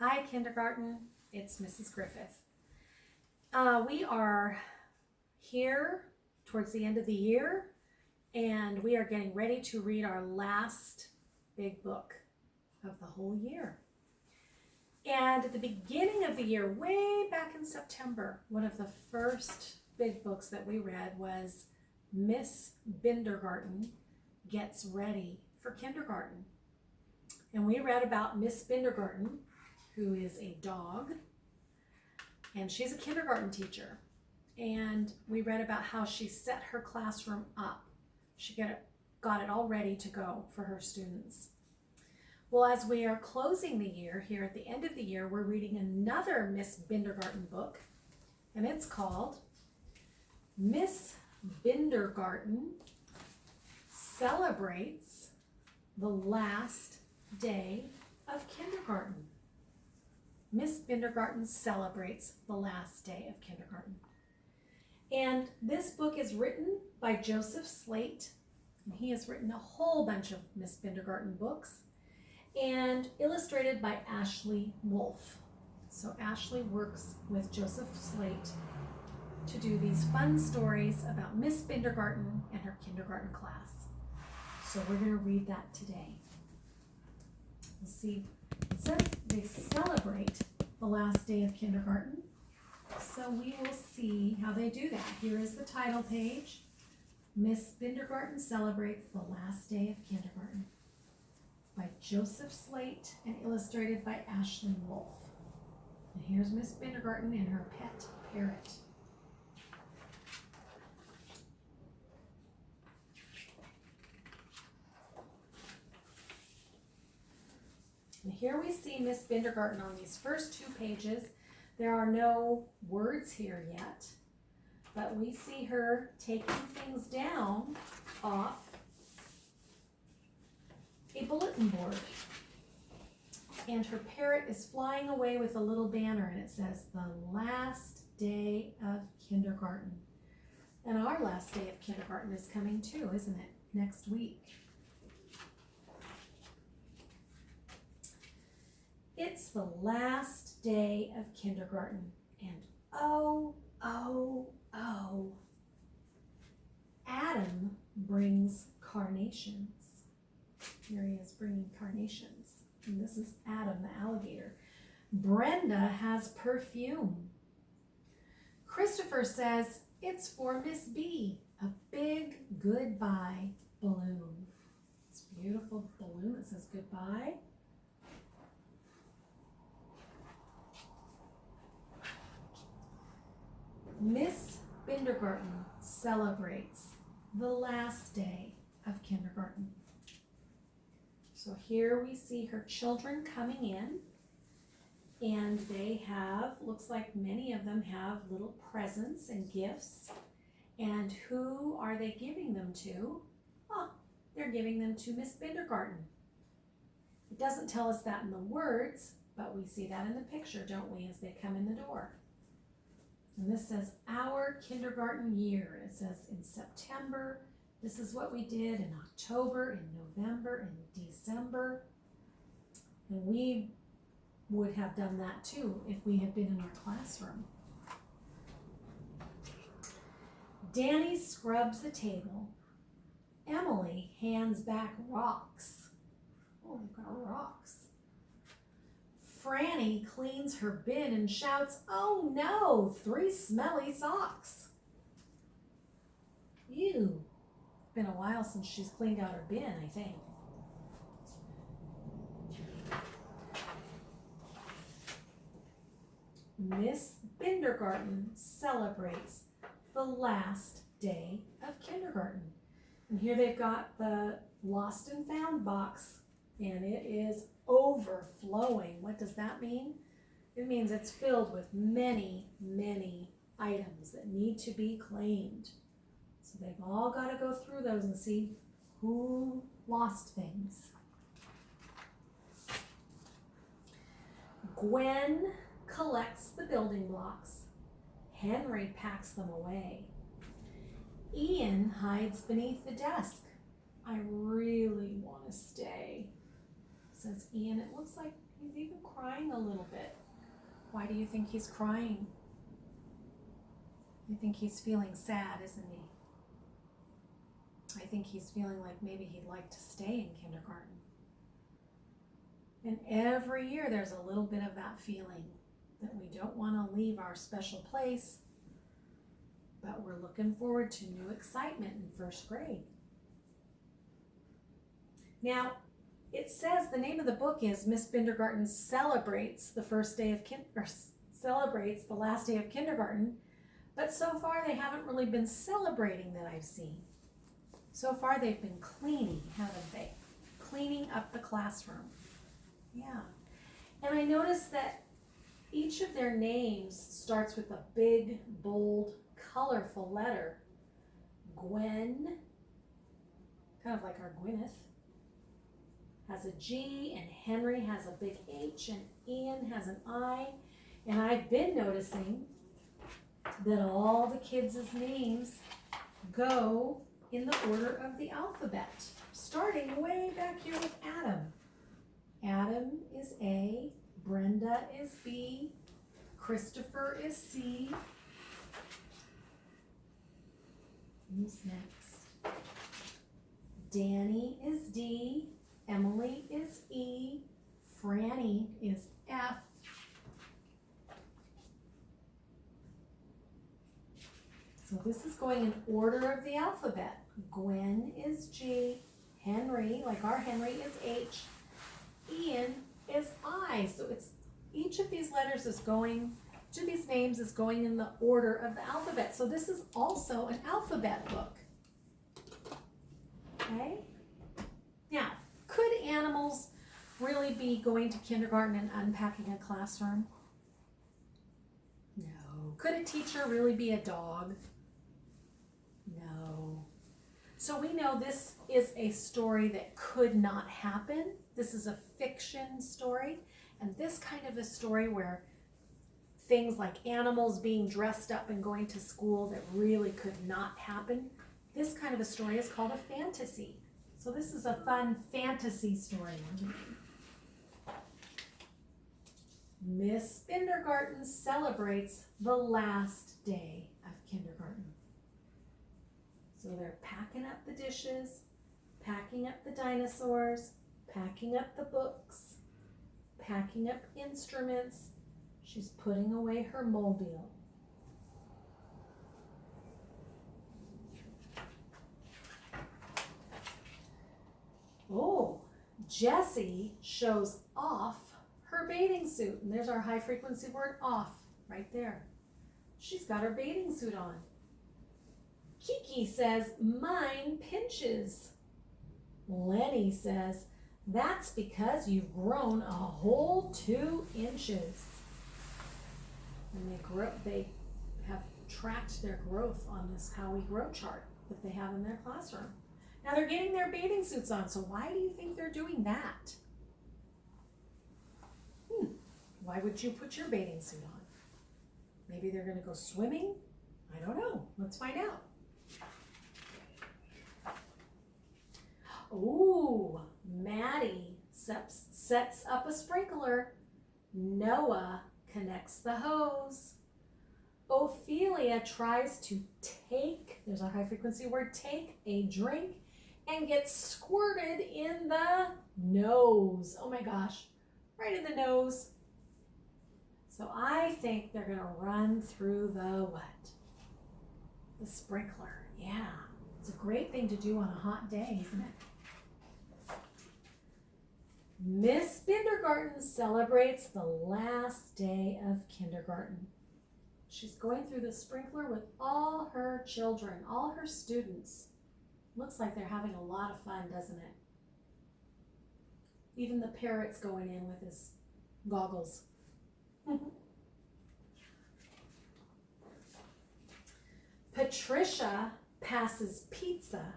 Hi, kindergarten. It's Mrs. Griffith. We are here towards the end of the year, and we are getting ready to read our last big book of the whole year. And at the beginning of the year, way back in September, one of the first big books that we read was Miss Bindergarten Gets Ready for Kindergarten. And we read about Miss Bindergarten, who is a dog, and she's a kindergarten teacher. And we read about how she set her classroom up. She got it all ready to go for her students. Well, as we are closing the year, here at the end of the year, we're reading another Miss Bindergarten book, and it's called Miss Bindergarten Celebrates the Last Day of Kindergarten. Miss Bindergarten celebrates the last day of kindergarten. And this book is written by Joseph Slate. And he has written a whole bunch of Miss Bindergarten books and illustrated by Ashley Wolff. So Ashley works with Joseph Slate to do these fun stories about Miss Bindergarten and her kindergarten class. So we're going to read that today. We'll see. It says they celebrate the last day of kindergarten. So we will see how they do that. Here is the title page. Miss Bindergarten Celebrates the Last Day of Kindergarten by Joseph Slate and illustrated by Ashley Wolff. And here's Miss Bindergarten and her pet parrot. And here we see Miss Bindergarten on these first two pages. There are no words here yet, but we see her taking things down off a bulletin board. And her parrot is flying away with a little banner, and it says, "The last day of kindergarten." And our last day of kindergarten is coming too, isn't it? Next week. It's the last day of kindergarten, and oh, Adam brings carnations. Here he is bringing carnations, and this is Adam the alligator. Brenda has perfume. Christopher says it's for Miss B, a big goodbye balloon. It's a beautiful balloon that says goodbye. Miss Bindergarten celebrates the last day of kindergarten. So here we see her children coming in, and they have, looks like many of them have little presents and gifts. And who are they giving them to? Oh, they're giving them to Miss Bindergarten. It doesn't tell us that in the words, but we see that in the picture, don't we, as they come in the door. And this says our kindergarten year. It says in September, this is what we did, in October, in November, in December. And we would have done that too if we had been in our classroom. Danny scrubs the table. Emily hands back rocks. Oh, we've got rocks. Franny cleans her bin and shouts, "Oh no, 3 smelly socks." Ew. Been a while since she's cleaned out her bin, I think. Miss Bindergarten celebrates the last day of kindergarten. And here they've got the lost and found box, and it is overflowing. What does that mean? It means it's filled with many, many items that need to be claimed. So they've all got to go through those and see who lost things. Gwen collects the building blocks. Henry packs them away. Ian hides beneath the desk. I really want to stay, says Ian. It looks like He's even crying a little bit. Why do you think he's crying? I think he's feeling sad, isn't he? I think he's feeling like maybe he'd like to stay in kindergarten. And every year there's a little bit of that feeling that we don't want to leave our special place, but we're looking forward to new excitement in first grade. Now, it says the name of the book is Miss Bindergarten Celebrates the celebrates the last day of kindergarten, but so far they haven't really been celebrating that I've seen. So far they've been cleaning, haven't they? Cleaning up the classroom. Yeah. And I noticed that each of their names starts with a big, bold, colorful letter. Gwen, kind of like our Gwyneth, has a G, and Henry has a big H, and Ian has an I. And I've been noticing that all the kids' names go in the order of the alphabet, starting way back here with Adam. Adam is A, Brenda is B, Christopher is C. Who's next? Danny is D, Emily is E, Franny is F, so this is going in order of the alphabet. Gwen is G, Henry, like our Henry, is H, Ian is I. So it's each of these letters is going, each of these names is going in the order of the alphabet. So this is also an alphabet book. Okay? Now, could animals really be going to kindergarten and unpacking a classroom? No. Could a teacher really be a dog? No. So we know this is a story that could not happen. This is a fiction story, and this kind of a story where things like animals being dressed up and going to school that really could not happen, this kind of a story is called a fantasy. So this is a fun fantasy story. Miss Bindergarten celebrates the last day of kindergarten. So they're packing up the dishes, packing up the dinosaurs, packing up the books, packing up instruments. She's putting away her mobile. Oh, Jessie shows off her bathing suit. And there's our high frequency word off right there. She's got her bathing suit on. Kiki says, mine pinches. Lenny says, that's because you've grown a whole 2 inches. And they have tracked their growth on this How We Grow chart that they have in their classroom. Now they're getting their bathing suits on, so why do you think they're doing that? Why would you put your bathing suit on? Maybe they're going to go swimming? I don't know. Let's find out. Ooh, Maddie sets up a sprinkler. Noah connects the hose. Ophelia tries to take, there's our high frequency word, take a drink and gets squirted in the nose. Oh my gosh, right in the nose. So I think they're gonna run through the what? The sprinkler, yeah. It's a great thing to do on a hot day, isn't it? Miss Bindergarten celebrates the last day of kindergarten. She's going through the sprinkler with all her children, all her students. Looks like they're having a lot of fun, doesn't it? Even the parrot's going in with his goggles. Patricia passes pizza.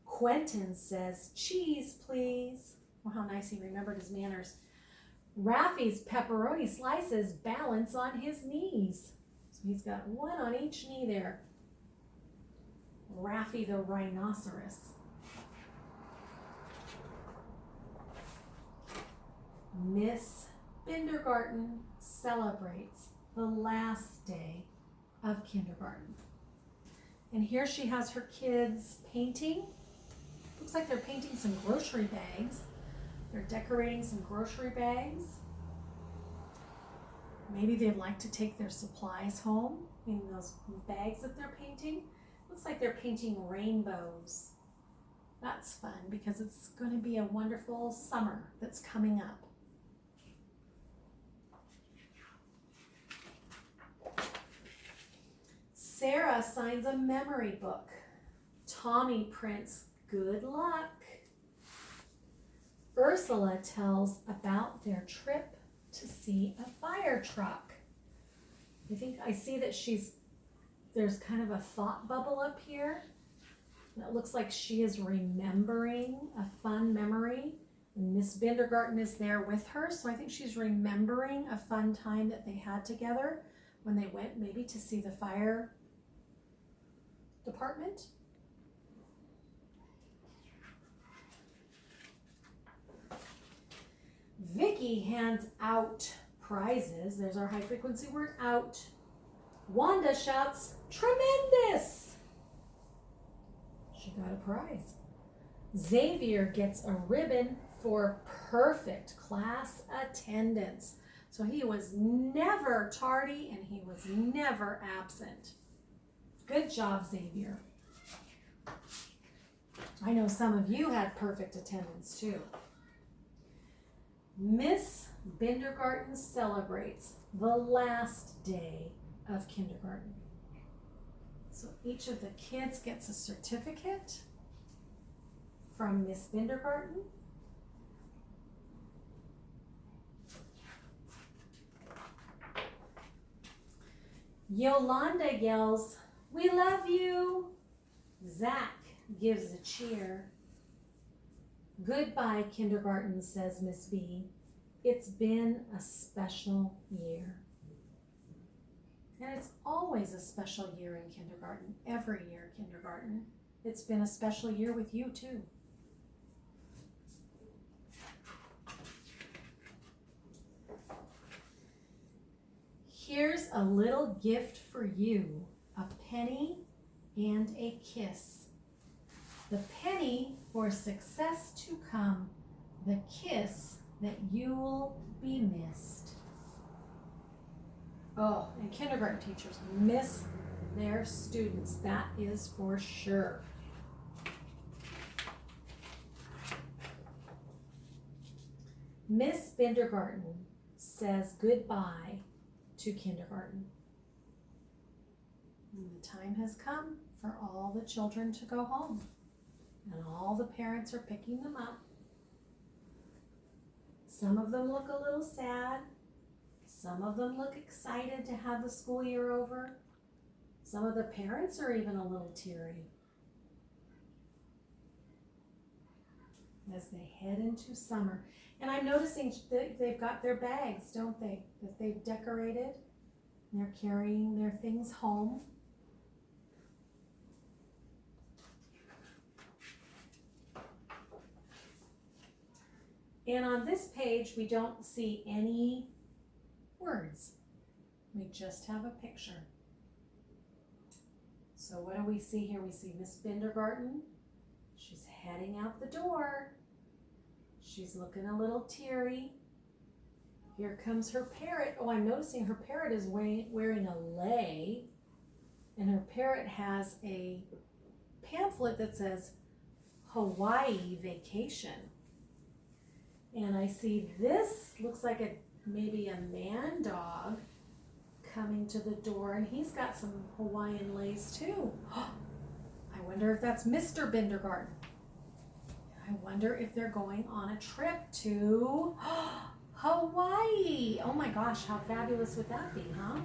Quentin says, cheese, please. Well, how nice he remembered his manners. Rafi's pepperoni slices balance on his knees. So he's got one on each knee there. Rafi the rhinoceros. Miss Bindergarten celebrates the last day of kindergarten. And here she has her kids painting. Looks like they're painting some grocery bags. They're decorating some grocery bags. Maybe they'd like to take their supplies home in those bags that they're painting. Looks like they're painting rainbows. That's fun because it's going to be a wonderful summer that's coming up. Sarah signs a memory book. Tommy prints good luck. Ursula tells about their trip to see a fire truck. I think I see that there's kind of a thought bubble up here. It looks like she is remembering a fun memory. And Miss Bindergarten is there with her, so I think she's remembering a fun time that they had together when they went maybe to see the fire department. Vicky hands out prizes. There's our high frequency word, out. Wanda shouts, tremendous! She got a prize. Xavier gets a ribbon for perfect class attendance. So he was never tardy and he was never absent. Good job, Xavier. I know some of you had perfect attendance too. Miss Bindergarten celebrates the last day of kindergarten. So each of the kids gets a certificate from Miss Bindergarten. Yolanda yells, "We love you!" Zach gives a cheer. "Goodbye, kindergarten," says Miss B. "It's been a special year." And it's always a special year in kindergarten, every year kindergarten. It's been a special year with you too. Here's a little gift for you, a penny and a kiss. The penny for success to come, the kiss that you'll be missed. Oh, and kindergarten teachers miss their students, that is for sure. Miss Bindergarten says goodbye to kindergarten. And the time has come for all the children to go home. And all the parents are picking them up. Some of them look a little sad. Some of them look excited to have the school year over. Some of the parents are even a little teary as they head into summer. And I'm noticing that they've got their bags, don't they? That they've decorated. They're carrying their things home. And on this page, we don't see any words. We just have a picture. So what do we see here? We see Miss Bindergarten. She's heading out the door. She's looking a little teary. Here comes her parrot. Oh, I'm noticing her parrot is wearing a lei. And her parrot has a pamphlet that says Hawaii Vacation. And I see this looks like maybe a man dog coming to the door, and he's got some Hawaiian leis too. I wonder if that's Mr. Bindergarten. I wonder if they're going on a trip to Hawaii. Oh my gosh, how fabulous would that be, huh?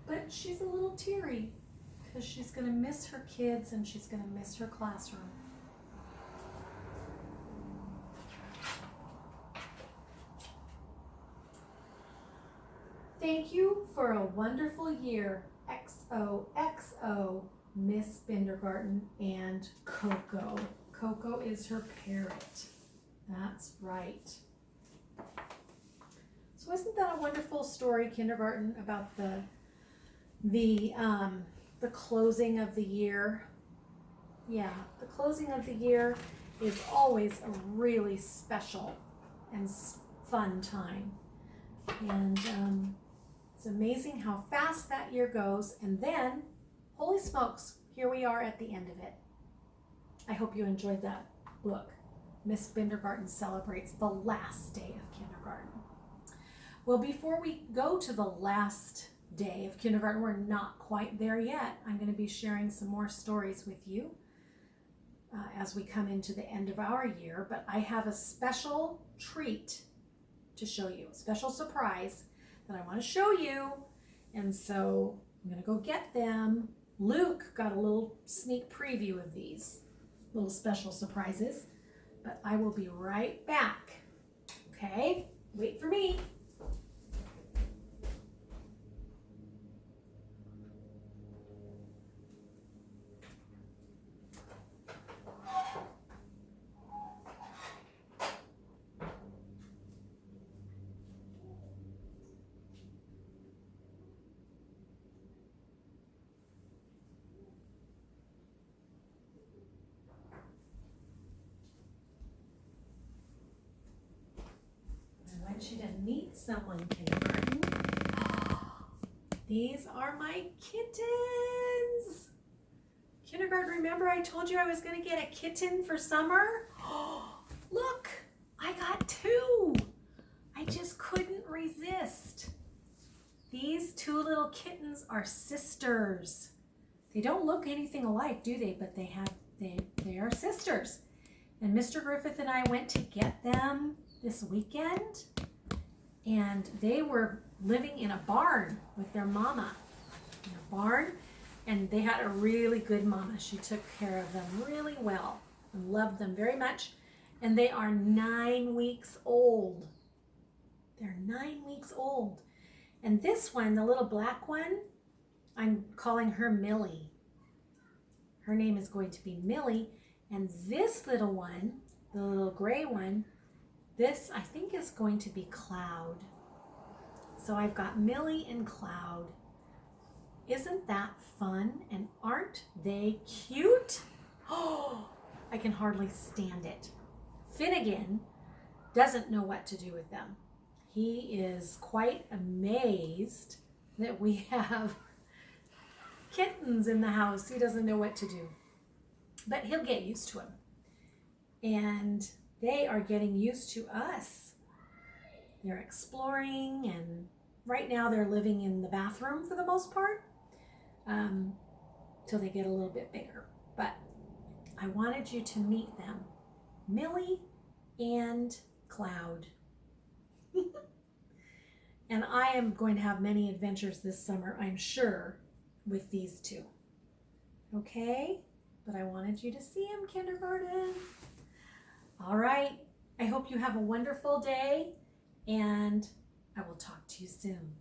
But she's a little teary because she's going to miss her kids and she's going to miss her classroom. Thank you for a wonderful year. XOXO, Miss Bindergarten and Coco. Coco is her parrot. That's right. wonderful story, kindergarten, about the closing of the year. Yeah, the closing of the year is always a really special and fun time. And it's amazing how fast that year goes. And then, holy smokes, here we are at the end of it. I hope you enjoyed that book. Miss Bindergarten celebrates the last day of kindergarten. Well, before we go to the last day of kindergarten, we're not quite there yet. I'm going to be sharing some more stories with you as we come into the end of our year, but I have a special treat to show you, a special surprise that I want to show you. And so I'm going to go get them. Luke got a little sneak preview of these little special surprises, but I will be right back. Okay, wait for me. I want you to meet someone, kindergarten. These are my kittens. Kindergarten, remember I told you I was going to get a kitten for summer? Look, I got two. I just couldn't resist. These two little kittens are sisters. They don't look anything alike, do they? But they are sisters. And Mr. Griffith and I went to get them this weekend, and they were living in a barn with their mama in a barn, and they had a really good mama. She took care of them really well and loved them very much, and they are 9 weeks old. They're 9 weeks old. And this one, the little black one, I'm calling her Millie. Her name is going to be Millie, and this little one, the little gray one, this, I think, is going to be Cloud. So I've got Millie and Cloud. Isn't that fun? And aren't they cute? Oh, I can hardly stand it. Finnegan doesn't know what to do with them. He is quite amazed that we have kittens in the house. He doesn't know what to do. But he'll get used to them. And they are getting used to us. They're exploring, and right now they're living in the bathroom for the most part, till they get a little bit bigger. But I wanted you to meet them, Millie and Cloud. And I am going to have many adventures this summer, I'm sure, with these two. Okay? But I wanted you to see them, kindergarten. All right. I hope you have a wonderful day, and I will talk to you soon.